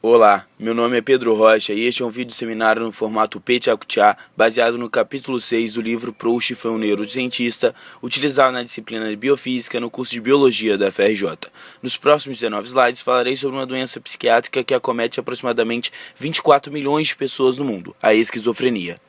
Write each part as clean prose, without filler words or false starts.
Olá, meu nome é Pedro Rocha e este é um vídeo seminário no formato Petiacutia, baseado no capítulo 6 do livro Proust foi um neurocientista, utilizado na disciplina de Biofísica no curso de Biologia da FRJ. Nos próximos 19 slides falarei sobre uma doença psiquiátrica que acomete aproximadamente 24 milhões de pessoas no mundo, a esquizofrenia.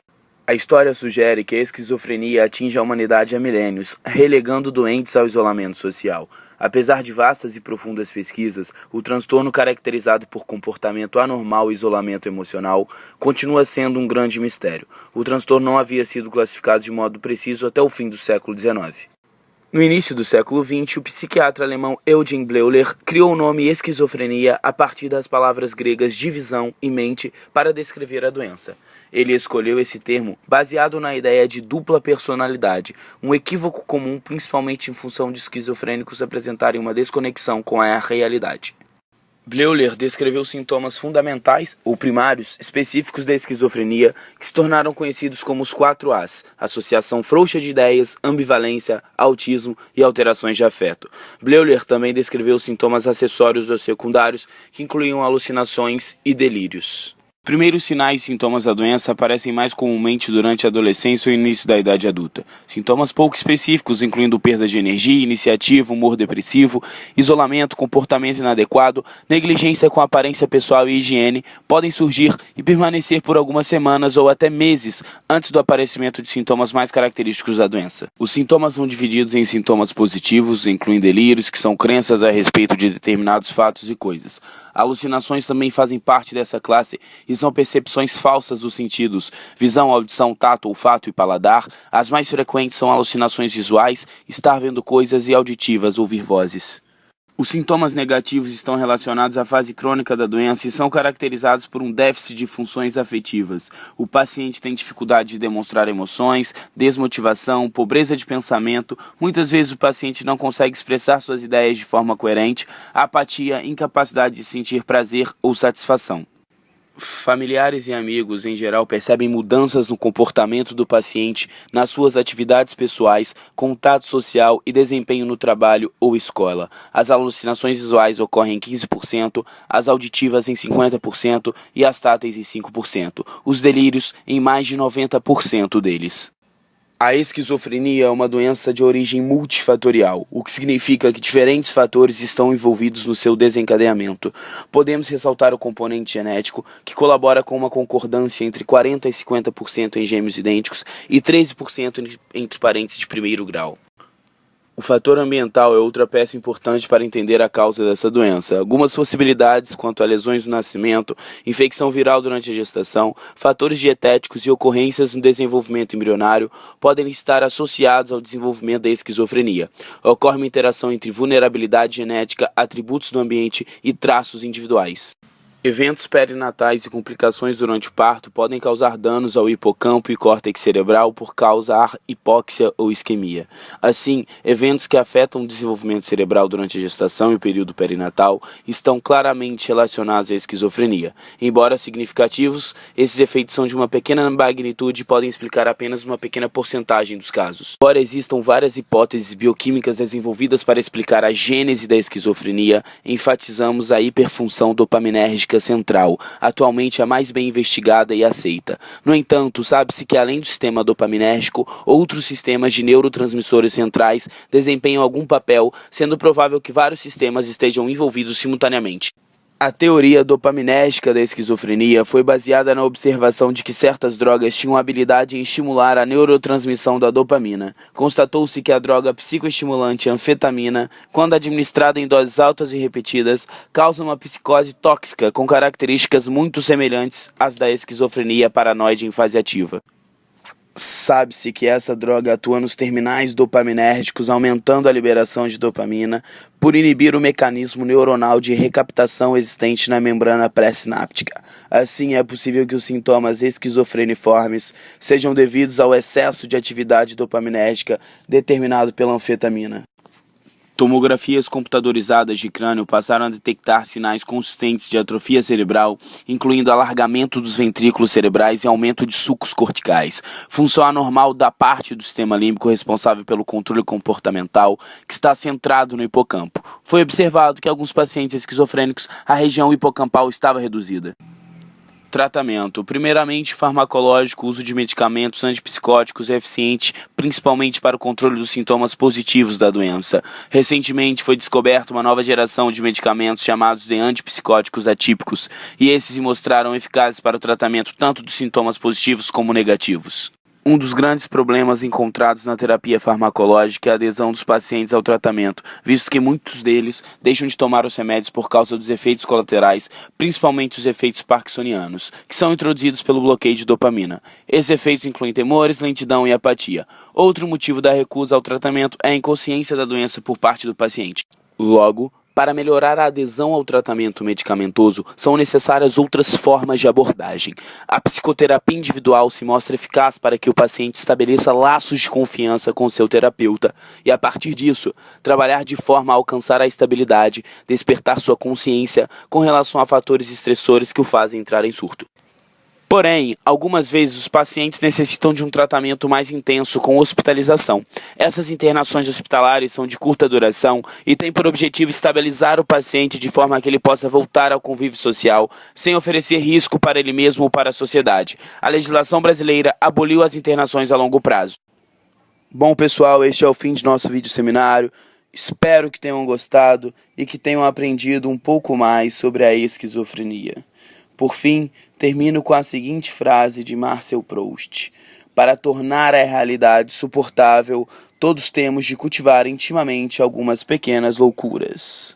A história sugere que a esquizofrenia atinge a humanidade há milênios, relegando doentes ao isolamento social. Apesar de vastas e profundas pesquisas, o transtorno caracterizado por comportamento anormal e isolamento emocional continua sendo um grande mistério. O transtorno não havia sido classificado de modo preciso até o fim do século XIX. No início do século XX, o psiquiatra alemão Eugen Bleuler criou o nome esquizofrenia a partir das palavras gregas divisão e mente para descrever a doença. Ele escolheu esse termo baseado na ideia de dupla personalidade, um equívoco comum principalmente em função de esquizofrênicos apresentarem uma desconexão com a realidade. Bleuler descreveu sintomas fundamentais, ou primários, específicos da esquizofrenia, que se tornaram conhecidos como os 4 As: associação frouxa de ideias, ambivalência, autismo e alterações de afeto. Bleuler também descreveu sintomas acessórios ou secundários, que incluíam alucinações e delírios. Primeiros sinais e sintomas da doença aparecem mais comumente durante a adolescência ou início da idade adulta. Sintomas pouco específicos, incluindo perda de energia, iniciativa, humor depressivo, isolamento, comportamento inadequado, negligência com aparência pessoal e higiene, podem surgir e permanecer por algumas semanas ou até meses antes do aparecimento de sintomas mais característicos da doença. Os sintomas são divididos em sintomas positivos, incluindo delírios, que são crenças a respeito de determinados fatos e coisas. Alucinações também fazem parte dessa classe e são percepções falsas dos sentidos, visão, audição, tato, olfato e paladar. As mais frequentes são alucinações visuais, estar vendo coisas, e auditivas, ouvir vozes. Os sintomas negativos estão relacionados à fase crônica da doença e são caracterizados por um déficit de funções afetivas. O paciente tem dificuldade de demonstrar emoções, desmotivação, pobreza de pensamento. Muitas vezes o paciente não consegue expressar suas ideias de forma coerente, apatia, incapacidade de sentir prazer ou satisfação. Familiares e amigos, em geral, percebem mudanças no comportamento do paciente, nas suas atividades pessoais, contato social e desempenho no trabalho ou escola. As alucinações visuais ocorrem em 15%, as auditivas em 50% e as táteis em 5%. Os delírios em mais de 90% deles. A esquizofrenia é uma doença de origem multifatorial, o que significa que diferentes fatores estão envolvidos no seu desencadeamento. Podemos ressaltar o componente genético, que colabora com uma concordância entre 40% e 50% em gêmeos idênticos e 13% entre parentes de primeiro grau. O fator ambiental é outra peça importante para entender a causa dessa doença. Algumas possibilidades quanto a lesões no nascimento, infecção viral durante a gestação, fatores dietéticos e ocorrências no desenvolvimento embrionário podem estar associados ao desenvolvimento da esquizofrenia. Ocorre uma interação entre vulnerabilidade genética, atributos do ambiente e traços individuais. Eventos perinatais e complicações durante o parto podem causar danos ao hipocampo e córtex cerebral por causar hipóxia ou isquemia. Assim, eventos que afetam o desenvolvimento cerebral durante a gestação e o período perinatal estão claramente relacionados à esquizofrenia. Embora significativos, esses efeitos são de uma pequena magnitude e podem explicar apenas uma pequena porcentagem dos casos. Embora existam várias hipóteses bioquímicas desenvolvidas para explicar a gênese da esquizofrenia, enfatizamos a hiperfunção dopaminérgica central, atualmente a mais bem investigada e aceita. No entanto, sabe-se que além do sistema dopaminérgico, outros sistemas de neurotransmissores centrais desempenham algum papel, sendo provável que vários sistemas estejam envolvidos simultaneamente. A teoria dopaminérgica da esquizofrenia foi baseada na observação de que certas drogas tinham habilidade em estimular a neurotransmissão da dopamina. Constatou-se que a droga psicoestimulante anfetamina, quando administrada em doses altas e repetidas, causa uma psicose tóxica com características muito semelhantes às da esquizofrenia paranoide em fase ativa. Sabe-se que essa droga atua nos terminais dopaminérgicos, aumentando a liberação de dopamina por inibir o mecanismo neuronal de recaptação existente na membrana pré-sináptica. Assim, é possível que os sintomas esquizofreniformes sejam devidos ao excesso de atividade dopaminérgica determinado pela anfetamina. Tomografias computadorizadas de crânio passaram a detectar sinais consistentes de atrofia cerebral, incluindo alargamento dos ventrículos cerebrais e aumento de sulcos corticais, função anormal da parte do sistema límbico responsável pelo controle comportamental, que está centrado no hipocampo. Foi observado que em alguns pacientes esquizofrênicos a região hipocampal estava reduzida. Tratamento. Primeiramente, farmacológico, uso de medicamentos antipsicóticos é eficiente, principalmente para o controle dos sintomas positivos da doença. Recentemente foi descoberta uma nova geração de medicamentos chamados de antipsicóticos atípicos, e esses se mostraram eficazes para o tratamento tanto dos sintomas positivos como negativos. Um dos grandes problemas encontrados na terapia farmacológica é a adesão dos pacientes ao tratamento, visto que muitos deles deixam de tomar os remédios por causa dos efeitos colaterais, principalmente os efeitos parkinsonianos, que são introduzidos pelo bloqueio de dopamina. Esses efeitos incluem temores, lentidão e apatia. Outro motivo da recusa ao tratamento é a inconsciência da doença por parte do paciente. Logo, para melhorar a adesão ao tratamento medicamentoso, são necessárias outras formas de abordagem. A psicoterapia individual se mostra eficaz para que o paciente estabeleça laços de confiança com seu terapeuta e, a partir disso, trabalhar de forma a alcançar a estabilidade, despertar sua consciência com relação a fatores estressores que o fazem entrar em surto. Porém, algumas vezes os pacientes necessitam de um tratamento mais intenso com hospitalização. Essas internações hospitalares são de curta duração e têm por objetivo estabilizar o paciente de forma que ele possa voltar ao convívio social, sem oferecer risco para ele mesmo ou para a sociedade. A legislação brasileira aboliu as internações a longo prazo. Bom, pessoal, este é o fim de nosso vídeo seminário. Espero que tenham gostado e que tenham aprendido um pouco mais sobre a esquizofrenia. Por fim, termino com a seguinte frase de Marcel Proust: para tornar a realidade suportável, todos temos de cultivar intimamente algumas pequenas loucuras.